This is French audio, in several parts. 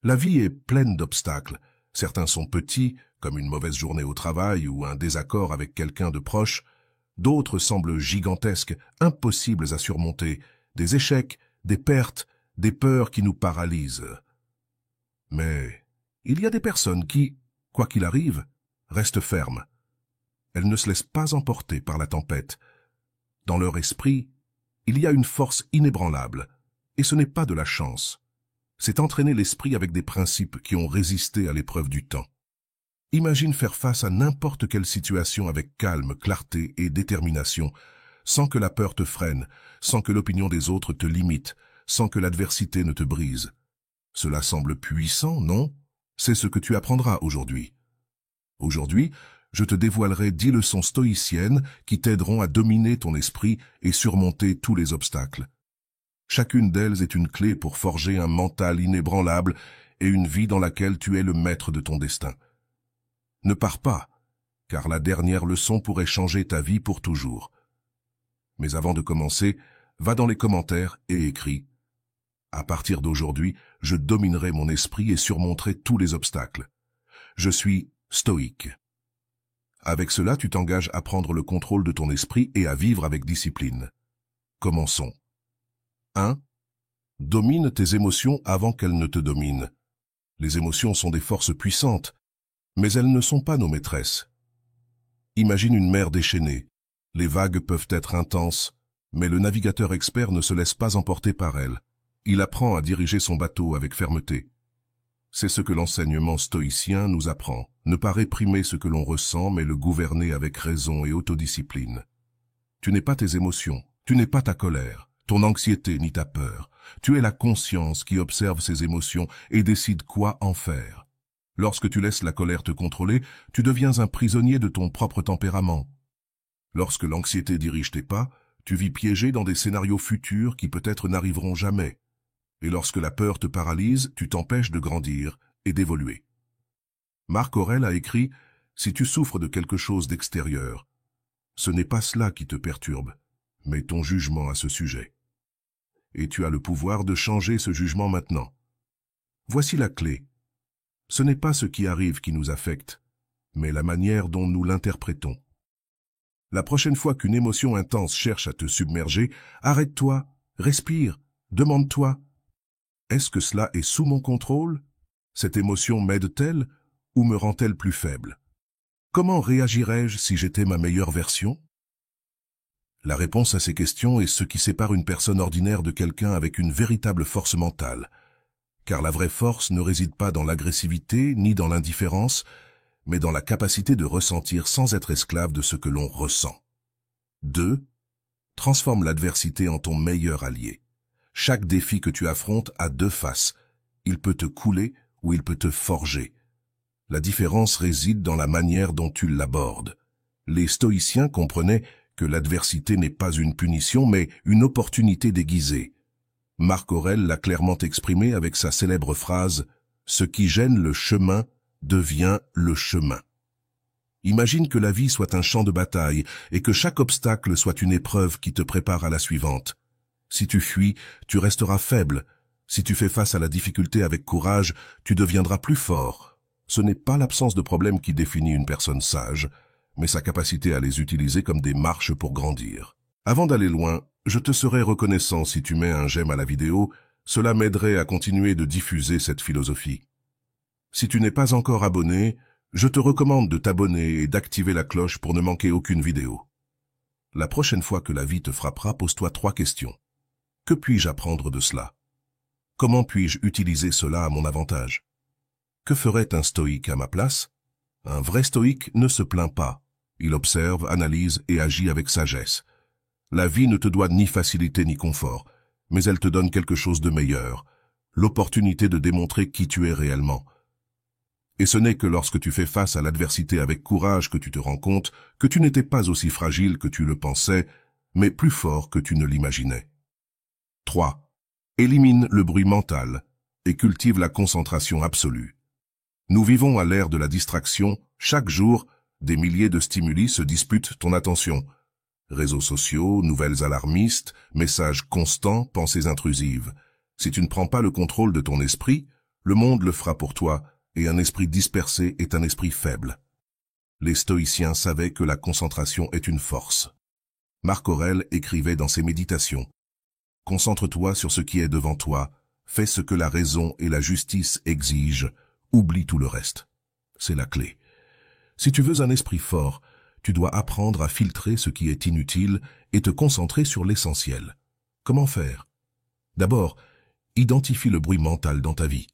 La vie est pleine d'obstacles. Certains sont petits, comme une mauvaise journée au travail ou un désaccord avec quelqu'un de proche. D'autres semblent gigantesques, impossibles à surmonter. Des échecs, des pertes, des peurs qui nous paralysent. Mais il y a des personnes qui, quoi qu'il arrive, restent fermes. Elles ne se laissent pas emporter par la tempête. Dans leur esprit, il y a une force inébranlable, et ce n'est pas de la chance. C'est entraîner l'esprit avec des principes qui ont résisté à l'épreuve du temps. Imagine faire face à n'importe quelle situation avec calme, clarté et détermination, sans que la peur te freine, sans que l'opinion des autres te limite, sans que l'adversité ne te brise. Cela semble puissant, non? C'est ce que tu apprendras aujourd'hui. Aujourd'hui, je te dévoilerai 10 leçons stoïciennes qui t'aideront à dominer ton esprit et surmonter tous les obstacles. Chacune d'elles est une clé pour forger un mental inébranlable et une vie dans laquelle tu es le maître de ton destin. Ne pars pas, car la dernière leçon pourrait changer ta vie pour toujours. Mais avant de commencer, va dans les commentaires et écris « À partir d'aujourd'hui, je dominerai mon esprit et surmonterai tous les obstacles. Je suis stoïque. » Avec cela, tu t'engages à prendre le contrôle de ton esprit et à vivre avec discipline. Commençons. 1. Domine tes émotions avant qu'elles ne te dominent. Les émotions sont des forces puissantes, mais elles ne sont pas nos maîtresses. Imagine une mer déchaînée. Les vagues peuvent être intenses, mais le navigateur expert ne se laisse pas emporter par elles. Il apprend à diriger son bateau avec fermeté. C'est ce que l'enseignement stoïcien nous apprend. Ne pas réprimer ce que l'on ressent, mais le gouverner avec raison et autodiscipline. Tu n'es pas tes émotions, tu n'es pas ta colère, ton anxiété ni ta peur. Tu es la conscience qui observe ces émotions et décide quoi en faire. Lorsque tu laisses la colère te contrôler, tu deviens un prisonnier de ton propre tempérament. Lorsque l'anxiété dirige tes pas, tu vis piégé dans des scénarios futurs qui peut-être n'arriveront jamais. Et lorsque la peur te paralyse, tu t'empêches de grandir et d'évoluer. Marc Aurèle a écrit « Si tu souffres de quelque chose d'extérieur, ce n'est pas cela qui te perturbe, mais ton jugement à ce sujet. Et tu as le pouvoir de changer ce jugement maintenant. Voici la clé. Ce n'est pas ce qui arrive qui nous affecte, mais la manière dont nous l'interprétons. La prochaine fois qu'une émotion intense cherche à te submerger, arrête-toi, respire, demande-toi « Est-ce que cela est sous mon contrôle? Cette émotion m'aide-t-elle ou me rend-elle plus faible? Comment réagirais-je si j'étais ma meilleure version ?» La réponse à ces questions est ce qui sépare une personne ordinaire de quelqu'un avec une véritable force mentale. Car la vraie force ne réside pas dans l'agressivité ni dans l'indifférence, mais dans la capacité de ressentir sans être esclave de ce que l'on ressent. 2. Transforme l'adversité en ton meilleur allié. Chaque défi que tu affrontes a deux faces. Il peut te couler ou il peut te forger. La différence réside dans la manière dont tu l'abordes. Les stoïciens comprenaient que l'adversité n'est pas une punition, mais une opportunité déguisée. Marc Aurèle l'a clairement exprimé avec sa célèbre phrase « Ce qui gêne le chemin devient le chemin ». Imagine que la vie soit un champ de bataille et que chaque obstacle soit une épreuve qui te prépare à la suivante. Si tu fuis, tu resteras faible. Si tu fais face à la difficulté avec courage, tu deviendras plus fort. Ce n'est pas l'absence de problèmes qui définit une personne sage, mais sa capacité à les utiliser comme des marches pour grandir. Avant d'aller loin, je te serais reconnaissant si tu mets un j'aime à la vidéo, cela m'aiderait à continuer de diffuser cette philosophie. Si tu n'es pas encore abonné, je te recommande de t'abonner et d'activer la cloche pour ne manquer aucune vidéo. La prochaine fois que la vie te frappera, pose-toi 3 questions. Que puis-je apprendre de cela? Comment puis-je utiliser cela à mon avantage? Que ferait un stoïque à ma place? Un vrai stoïque ne se plaint pas. Il observe, analyse et agit avec sagesse. La vie ne te doit ni facilité ni confort, mais elle te donne quelque chose de meilleur, l'opportunité de démontrer qui tu es réellement. Et ce n'est que lorsque tu fais face à l'adversité avec courage que tu te rends compte que tu n'étais pas aussi fragile que tu le pensais, mais plus fort que tu ne l'imaginais. 3. Élimine le bruit mental et cultive la concentration absolue. Nous vivons à l'ère de la distraction. Chaque jour, des milliers de stimuli se disputent ton attention. Réseaux sociaux, nouvelles alarmistes, messages constants, pensées intrusives. Si tu ne prends pas le contrôle de ton esprit, Le monde le fera pour toi, et un esprit dispersé est un esprit faible. Les stoïciens savaient que la concentration est une force. Marc Aurèle écrivait dans ses méditations: « Concentre-toi sur ce qui est devant toi, fais ce que la raison et la justice exigent, oublie tout le reste. » C'est la clé. Si tu veux un esprit fort, tu dois apprendre à filtrer ce qui est inutile et te concentrer sur l'essentiel. Comment faire? D'abord, identifie le bruit mental dans ta vie.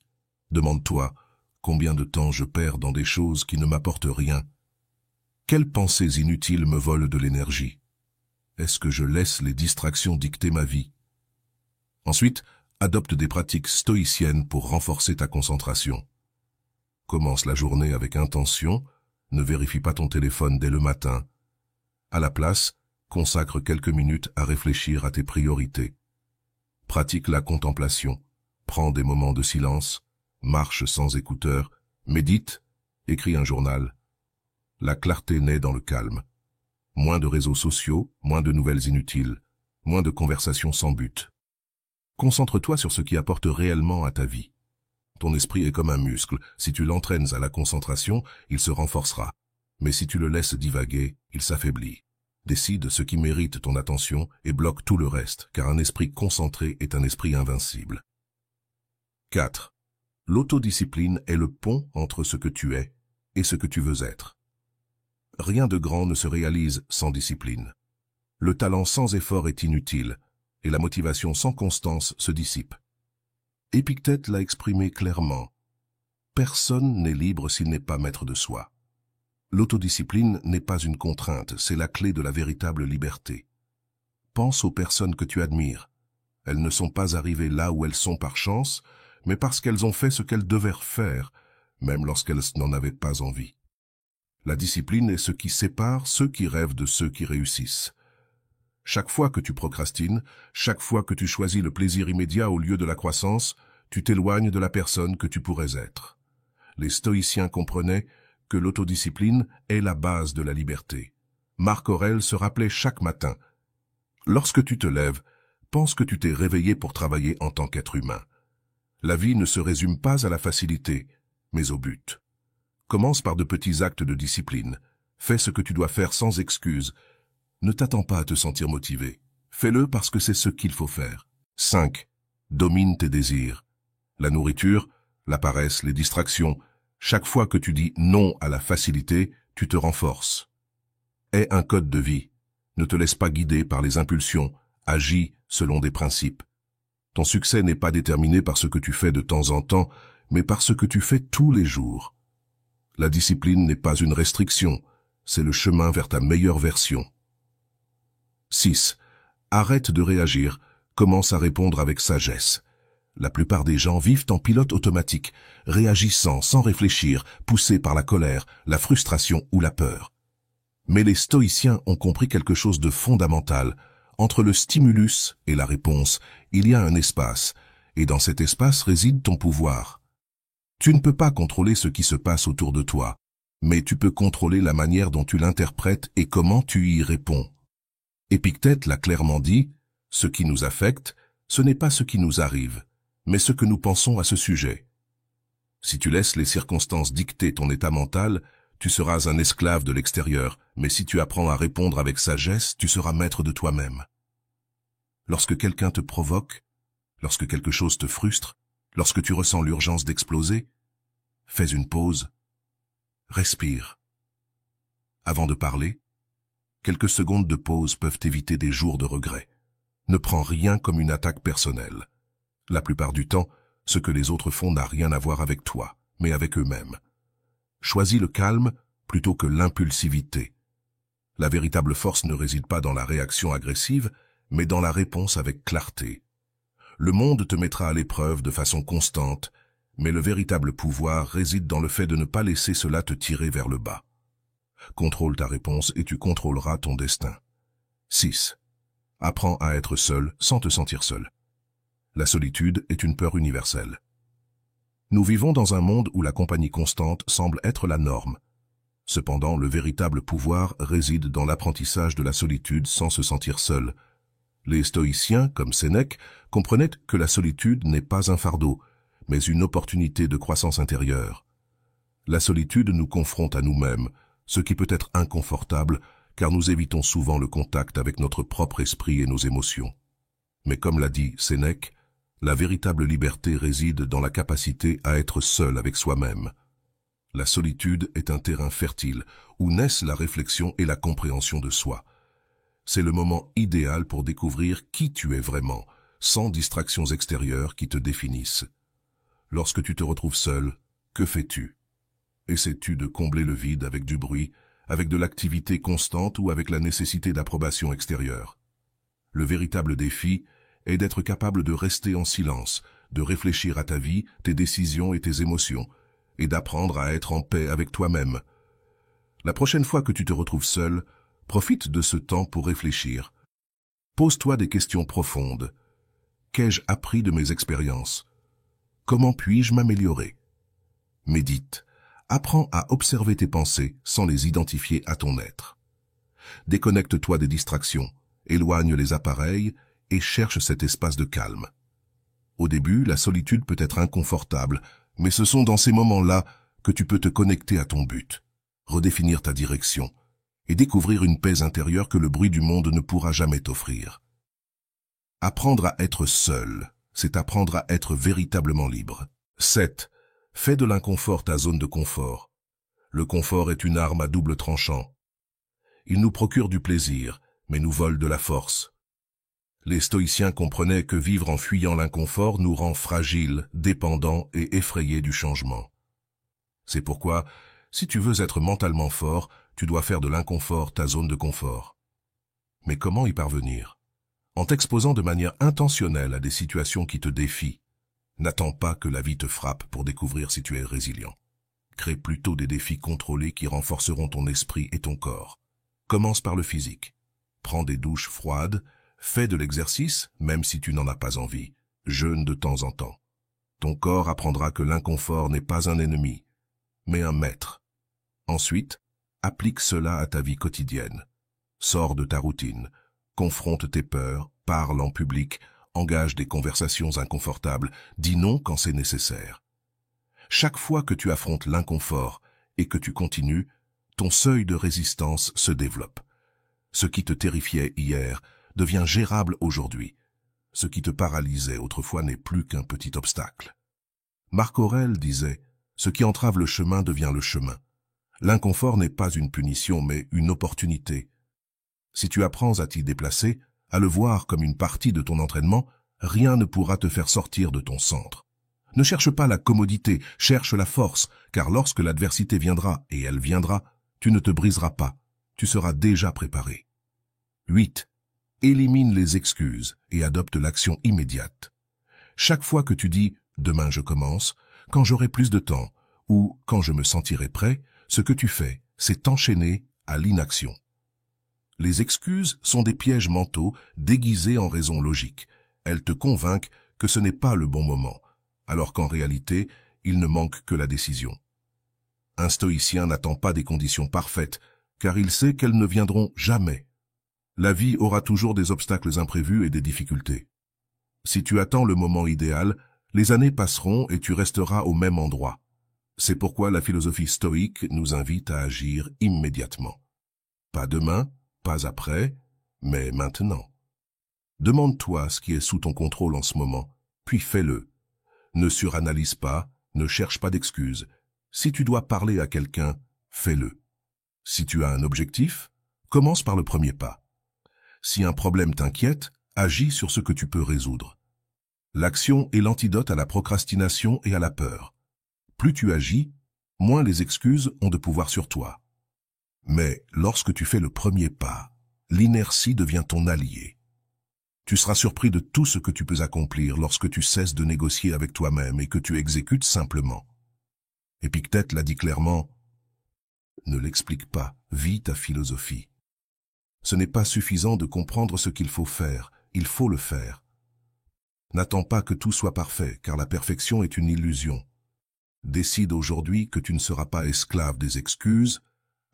Demande-toi: combien de temps je perds dans des choses qui ne m'apportent rien? Quelles pensées inutiles me volent de l'énergie? Est-ce que je laisse les distractions dicter ma vie? Ensuite, adopte des pratiques stoïciennes pour renforcer ta concentration. Commence la journée avec intention, ne vérifie pas ton téléphone dès le matin. À la place, consacre quelques minutes à réfléchir à tes priorités. Pratique la contemplation, prends des moments de silence, marche sans écouteurs, médite, écris un journal. La clarté naît dans le calme. Moins de réseaux sociaux, moins de nouvelles inutiles, moins de conversations sans but. Concentre-toi sur ce qui apporte réellement à ta vie. Ton esprit est comme un muscle. Si tu l'entraînes à la concentration, il se renforcera. Mais si tu le laisses divaguer, il s'affaiblit. Décide ce qui mérite ton attention et bloque tout le reste, car un esprit concentré est un esprit invincible. 4. L'autodiscipline est le pont entre ce que tu es et ce que tu veux être. Rien de grand ne se réalise sans discipline. Le talent sans effort est inutile, et la motivation sans constance se dissipe. Épictète l'a exprimé clairement. Personne n'est libre s'il n'est pas maître de soi. L'autodiscipline n'est pas une contrainte, c'est la clé de la véritable liberté. Pense aux personnes que tu admires. Elles ne sont pas arrivées là où elles sont par chance, mais parce qu'elles ont fait ce qu'elles devaient faire, même lorsqu'elles n'en avaient pas envie. La discipline est ce qui sépare ceux qui rêvent de ceux qui réussissent. Chaque fois que tu procrastines, chaque fois que tu choisis le plaisir immédiat au lieu de la croissance, tu t'éloignes de la personne que tu pourrais être. Les stoïciens comprenaient que l'autodiscipline est la base de la liberté. Marc Aurèle se rappelait chaque matin: « Lorsque tu te lèves, pense que tu t'es réveillé pour travailler en tant qu'être humain. La vie ne se résume pas à la facilité, mais au but. Commence par de petits actes de discipline. Fais ce que tu dois faire sans excuse. Ne t'attends pas à te sentir motivé. Fais-le parce que c'est ce qu'il faut faire. 5. Domine tes désirs. La nourriture, la paresse, les distractions. Chaque fois que tu dis non à la facilité, tu te renforces. Aie un code de vie. Ne te laisse pas guider par les impulsions. Agis selon des principes. Ton succès n'est pas déterminé par ce que tu fais de temps en temps, mais par ce que tu fais tous les jours. La discipline n'est pas une restriction, c'est le chemin vers ta meilleure version. 6. Arrête de réagir, commence à répondre avec sagesse. La plupart des gens vivent en pilote automatique, réagissant sans réfléchir, poussés par la colère, la frustration ou la peur. Mais les stoïciens ont compris quelque chose de fondamental. Entre le stimulus et la réponse, il y a un espace, et dans cet espace réside ton pouvoir. Tu ne peux pas contrôler ce qui se passe autour de toi, mais tu peux contrôler la manière dont tu l'interprètes et comment tu y réponds. Épictète l'a clairement dit: « Ce qui nous affecte, ce n'est pas ce qui nous arrive, mais ce que nous pensons à ce sujet. » Si tu laisses les circonstances dicter ton état mental, tu seras un esclave de l'extérieur, mais si tu apprends à répondre avec sagesse, tu seras maître de toi-même. Lorsque quelqu'un te provoque, lorsque quelque chose te frustre, lorsque tu ressens l'urgence d'exploser, fais une pause, respire. Avant de parler, quelques secondes de pause peuvent éviter des jours de regret. Ne prends rien comme une attaque personnelle. La plupart du temps, ce que les autres font n'a rien à voir avec toi, mais avec eux-mêmes. Choisis le calme plutôt que l'impulsivité. La véritable force ne réside pas dans la réaction agressive, mais dans la réponse avec clarté. Le monde te mettra à l'épreuve de façon constante, mais le véritable pouvoir réside dans le fait de ne pas laisser cela te tirer vers le bas. Contrôle ta réponse et tu contrôleras ton destin. 6. Apprends à être seul sans te sentir seul. La solitude est une peur universelle. Nous vivons dans un monde où la compagnie constante semble être la norme. Cependant, le véritable pouvoir réside dans l'apprentissage de la solitude sans se sentir seul. Les stoïciens, comme Sénèque, comprenaient que la solitude n'est pas un fardeau, mais une opportunité de croissance intérieure. La solitude nous confronte à nous-mêmes, ce qui peut être inconfortable, car nous évitons souvent le contact avec notre propre esprit et nos émotions. Mais comme l'a dit Sénèque, la véritable liberté réside dans la capacité à être seul avec soi-même. La solitude est un terrain fertile où naissent la réflexion et la compréhension de soi. C'est le moment idéal pour découvrir qui tu es vraiment, sans distractions extérieures qui te définissent. Lorsque tu te retrouves seul, que fais-tu? Essaies-tu de combler le vide avec du bruit, avec de l'activité constante ou avec la nécessité d'approbation extérieure? Le véritable défi est d'être capable de rester en silence, de réfléchir à ta vie, tes décisions et tes émotions, et d'apprendre à être en paix avec toi-même. La prochaine fois que tu te retrouves seul, profite de ce temps pour réfléchir. Pose-toi des questions profondes. Qu'ai-je appris de mes expériences? Comment puis-je m'améliorer? Médite. Apprends à observer tes pensées sans les identifier à ton être. Déconnecte-toi des distractions, éloigne les appareils et cherche cet espace de calme. Au début, la solitude peut être inconfortable, mais ce sont dans ces moments-là que tu peux te connecter à ton but, redéfinir ta direction et découvrir une paix intérieure que le bruit du monde ne pourra jamais t'offrir. Apprendre à être seul, c'est apprendre à être véritablement libre. 7. Fais de l'inconfort ta zone de confort. Le confort est une arme à double tranchant. Il nous procure du plaisir, mais nous vole de la force. Les stoïciens comprenaient que vivre en fuyant l'inconfort nous rend fragiles, dépendants et effrayés du changement. C'est pourquoi, si tu veux être mentalement fort, tu dois faire de l'inconfort ta zone de confort. Mais comment y parvenir? En t'exposant de manière intentionnelle à des situations qui te défient. N'attends pas que la vie te frappe pour découvrir si tu es résilient. Crée plutôt des défis contrôlés qui renforceront ton esprit et ton corps. Commence par le physique. Prends des douches froides, fais de l'exercice, même si tu n'en as pas envie. Jeûne de temps en temps. Ton corps apprendra que l'inconfort n'est pas un ennemi, mais un maître. Ensuite, applique cela à ta vie quotidienne. Sors de ta routine, confronte tes peurs, parle en public, engage des conversations inconfortables, dis non quand c'est nécessaire. Chaque fois que tu affrontes l'inconfort et que tu continues, ton seuil de résistance se développe. Ce qui te terrifiait hier devient gérable aujourd'hui. Ce qui te paralysait autrefois n'est plus qu'un petit obstacle. Marc Aurèle disait « Ce qui entrave le chemin devient le chemin ». L'inconfort n'est pas une punition, mais une opportunité. Si tu apprends à t'y déplacer, à le voir comme une partie de ton entraînement, rien ne pourra te faire sortir de ton centre. Ne cherche pas la commodité, cherche la force, car lorsque l'adversité viendra, et elle viendra, tu ne te briseras pas, tu seras déjà préparé. 8. Élimine les excuses et adopte l'action immédiate. Chaque fois que tu dis « demain je commence »,« quand j'aurai plus de temps » ou « quand je me sentirai prêt », ce que tu fais, c'est t'enchaîner à l'inaction. Les excuses sont des pièges mentaux déguisés en raisons logiques. Elles te convainquent que ce n'est pas le bon moment, alors qu'en réalité, il ne manque que la décision. Un stoïcien n'attend pas des conditions parfaites, car il sait qu'elles ne viendront jamais. La vie aura toujours des obstacles imprévus et des difficultés. Si tu attends le moment idéal, les années passeront et tu resteras au même endroit. C'est pourquoi la philosophie stoïque nous invite à agir immédiatement. Pas demain, pas après, mais maintenant. Demande-toi ce qui est sous ton contrôle en ce moment, puis fais-le. Ne suranalyse pas, ne cherche pas d'excuses. Si tu dois parler à quelqu'un, fais-le. Si tu as un objectif, commence par le premier pas. Si un problème t'inquiète, agis sur ce que tu peux résoudre. L'action est l'antidote à la procrastination et à la peur. Plus tu agis, moins les excuses ont de pouvoir sur toi. Mais lorsque tu fais le premier pas, l'inertie devient ton allié. Tu seras surpris de tout ce que tu peux accomplir lorsque tu cesses de négocier avec toi-même et que tu exécutes simplement. Épictète l'a dit clairement, « Ne l'explique pas, vis ta philosophie. » Ce n'est pas suffisant de comprendre ce qu'il faut faire, il faut le faire. N'attends pas que tout soit parfait, car la perfection est une illusion. Décide aujourd'hui que tu ne seras pas esclave des excuses,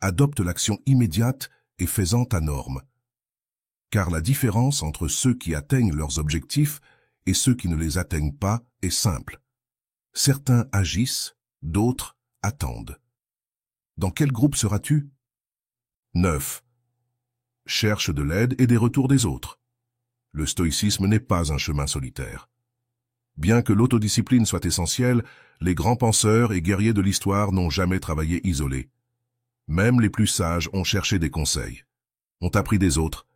adopte l'action immédiate et fais-en ta norme. Car la différence entre ceux qui atteignent leurs objectifs et ceux qui ne les atteignent pas est simple. Certains agissent, d'autres attendent. Dans quel groupe seras-tu? 9. Cherche de l'aide et des retours des autres. Le stoïcisme n'est pas un chemin solitaire. Bien que l'autodiscipline soit essentielle, les grands penseurs et guerriers de l'histoire n'ont jamais travaillé isolés. Même les plus sages ont cherché des conseils, ont appris des autres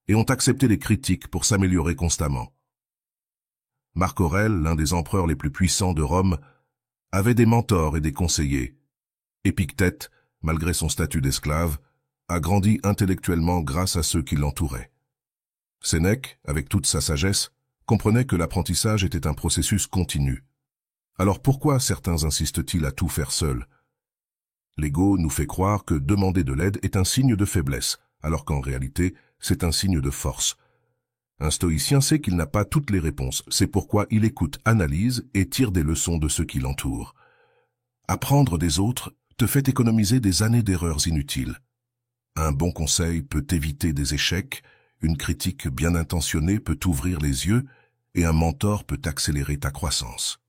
et ont accepté les critiques pour s'améliorer constamment. Marc Aurèle, l'un des empereurs les plus puissants de Rome, avait des mentors et des conseillers. Épictète, malgré son statut d'esclave, a grandi intellectuellement grâce à ceux qui l'entouraient. Sénèque, avec toute sa sagesse, comprenait que l'apprentissage était un processus continu. Alors pourquoi certains insistent-ils à tout faire seuls? L'ego nous fait croire que demander de l'aide est un signe de faiblesse, alors qu'en réalité, c'est un signe de force. Un stoïcien sait qu'il n'a pas toutes les réponses, c'est pourquoi il écoute, analyse et tire des leçons de ceux qui l'entourent. Apprendre des autres te fait économiser des années d'erreurs inutiles. Un bon conseil peut éviter des échecs, une critique bien intentionnée peut t'ouvrir les yeux et un mentor peut accélérer ta croissance.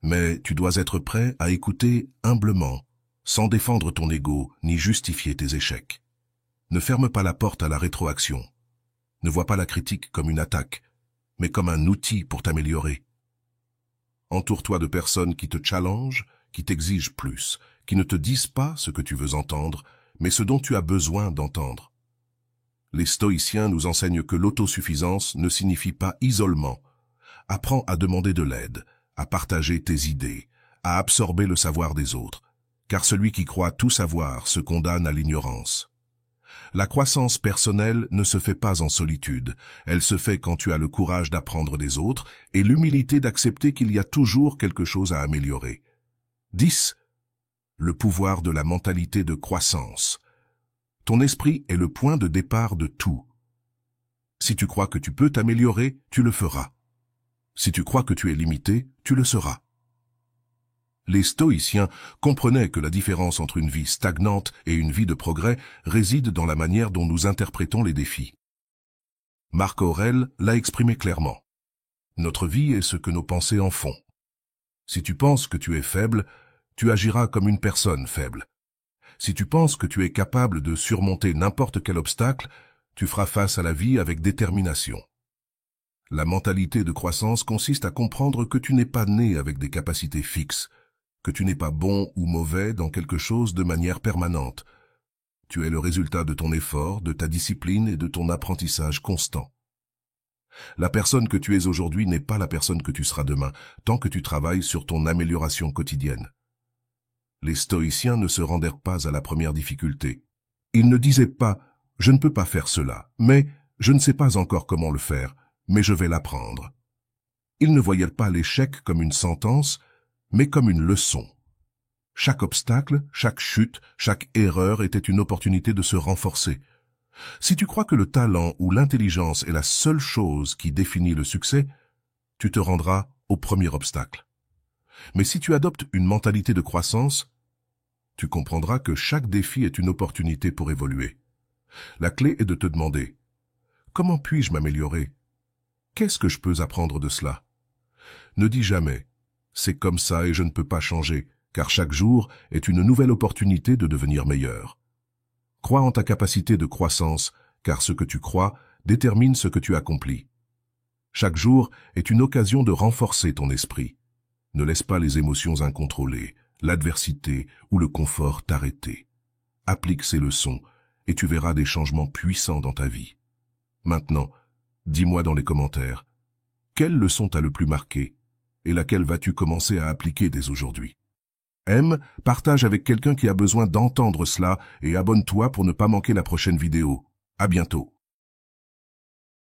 Mais tu dois être prêt à écouter humblement, sans défendre ton ego ni justifier tes échecs. Ne ferme pas la porte à la rétroaction. Ne vois pas la critique comme une attaque, mais comme un outil pour t'améliorer. Entoure-toi de personnes qui te challengent, qui t'exigent plus, qui ne te disent pas ce que tu veux entendre, mais ce dont tu as besoin d'entendre. Les stoïciens nous enseignent que l'autosuffisance ne signifie pas isolement. Apprends à demander de l'aide, à partager tes idées, à absorber le savoir des autres, car celui qui croit tout savoir se condamne à l'ignorance. La croissance personnelle ne se fait pas en solitude, elle se fait quand tu as le courage d'apprendre des autres et l'humilité d'accepter qu'il y a toujours quelque chose à améliorer. 10. Le pouvoir de la mentalité de croissance. Ton esprit est le point de départ de tout. Si tu crois que tu peux t'améliorer, tu le feras. Si tu crois que tu es limité, tu le seras. Les stoïciens comprenaient que la différence entre une vie stagnante et une vie de progrès réside dans la manière dont nous interprétons les défis. Marc Aurèle l'a exprimé clairement. Notre vie est ce que nos pensées en font. Si tu penses que tu es faible, tu agiras comme une personne faible. Si tu penses que tu es capable de surmonter n'importe quel obstacle, tu feras face à la vie avec détermination. La mentalité de croissance consiste à comprendre que tu n'es pas né avec des capacités fixes, que tu n'es pas bon ou mauvais dans quelque chose de manière permanente. Tu es le résultat de ton effort, de ta discipline et de ton apprentissage constant. La personne que tu es aujourd'hui n'est pas la personne que tu seras demain, tant que tu travailles sur ton amélioration quotidienne. Les stoïciens ne se rendèrent pas à la première difficulté. Ils ne disaient pas « je ne peux pas faire cela », mais « je ne sais pas encore comment le faire, mais je vais l'apprendre ». Ils ne voyaient pas l'échec comme une sentence, mais comme une leçon. Chaque obstacle, chaque chute, chaque erreur était une opportunité de se renforcer. Si tu crois que le talent ou l'intelligence est la seule chose qui définit le succès, tu te rendras au premier obstacle. Mais si tu adoptes une mentalité de croissance, tu comprendras que chaque défi est une opportunité pour évoluer. La clé est de te demander « Comment puis-je m'améliorer? Qu'est-ce que je peux apprendre de cela ?» Ne dis jamais « C'est comme ça et je ne peux pas changer », car chaque jour est une nouvelle opportunité de devenir meilleur. Crois en ta capacité de croissance, car ce que tu crois détermine ce que tu accomplis. Chaque jour est une occasion de renforcer ton esprit. Ne laisse pas les émotions incontrôlées, l'adversité ou le confort t'arrêter. Applique ces leçons et tu verras des changements puissants dans ta vie. Maintenant, dis-moi dans les commentaires, quelle leçon t'a le plus marqué et laquelle vas-tu commencer à appliquer dès aujourd'hui? Aime, partage avec quelqu'un qui a besoin d'entendre cela et abonne-toi pour ne pas manquer la prochaine vidéo. À bientôt.